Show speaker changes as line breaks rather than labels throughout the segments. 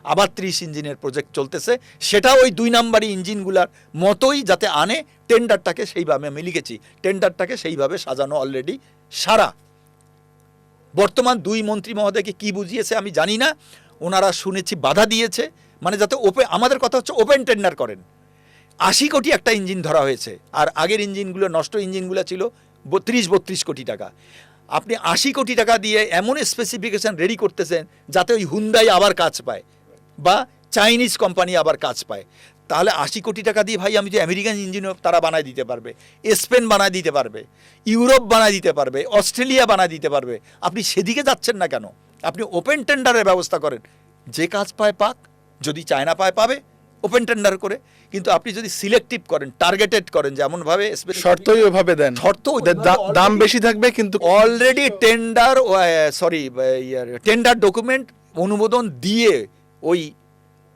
আবার 30 ইঞ্জিনের প্রজেক্ট চলতেছে, সেটা ওই 2 নাম্বারি ইঞ্জিনগুলার মতোই যাতে আনে, টেন্ডারটাকে সেইভাবে আমি লিখেছি, টেন্ডারটাকে সেইভাবে সাজানো অলরেডি সারা। বর্তমান 2 মন্ত্রী মহোদয়কে কি বুঝিয়েছে আমি জানি না, ওনারা শুনেছি বাধা দিয়েছে, মানে যাতে আমাদের কথা হচ্ছে ওপেন টেন্ডার করেন। 80 কোটি একটা ইঞ্জিন ধরা হয়েছে, আর আগের ইঞ্জিনগুলো, নষ্ট ইঞ্জিনগুলো ছিল 32 কোটি টাকা। আপনি 80 কোটি টাকা দিয়ে এমন স্পেসিফিকেশন রেডি করতেছেন যাতে ওই হুন্ডাই আবার কাজ পায় বা চাইনিজ কোম্পানি আবার কাজ পায়। তাহলে 80 কোটি টাকা দিয়ে ভাই আমি যে আমেরিকান ইঞ্জিনও তারা বানায় দিতে পারবে, স্পেন বানায় দিতে পারবে, ইউরোপ বানায় দিতে পারবে, অস্ট্রেলিয়া বানায় দিতে পারবে। আপনি সেদিকে যাচ্ছেন না কেন? আপনি ওপেন টেন্ডারের ব্যবস্থা করেন, যে কাজ পায় পাক, যদি চায়না পায় পাবে ওপেন টেন্ডার করে। কিন্তু আপনি যদি সিলেক্টিভ করেন, টার্গেটেড করেন, যেমনভাবে
শর্তই ওইভাবে দেন,
শর্ত
দাম বেশি থাকবে কিন্তু
অলরেডি টেন্ডার ডকুমেন্ট অনুমোদন দিয়ে ওই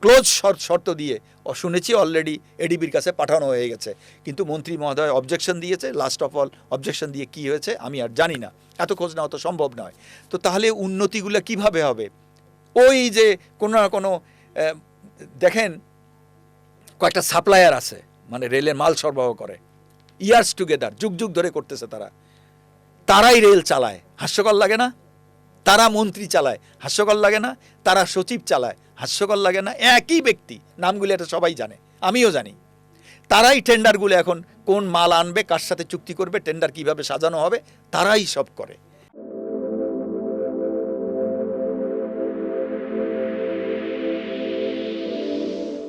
ক্লোজ শর্ত দিয়ে শুনেছি অলরেডি এডিবির কাছে পাঠানো হয়ে গেছে। কিন্তু মন্ত্রী মহোদয় অবজেকশন দিয়েছে, লাস্ট অফ অল অবজেকশন দিয়ে কী হয়েছে আমি আর জানি না, এত খোঁজ নেওয়া তো সম্ভব নয়। তো তাহলে উন্নতিগুলো কিভাবে হবে? ওই যে কোনো না কোনো দেখেন কয়েকটা সাপ্লায়ার আছে, মানে রেলের মাল সরবরাহ করে, ইয়ার্স টুগেদার, যুগ যুগ ধরে করতেছে তারাই রেল চালায়, হাস্যকর লাগে না? তারা মন্ত্রী চালায়, হাস্যকর লাগে না? তারা সচিব চালায়, হাস্যকর লাগে না? একই ব্যক্তি, নামগুলো এটা সবাই জানে, আমিও জানি। তারাই টেন্ডারগুলো এখন কোন মাল আনবে, কার সাথে চুক্তি করবে, টেন্ডার কিভাবে সাজানো হবে, তারাই সব করে।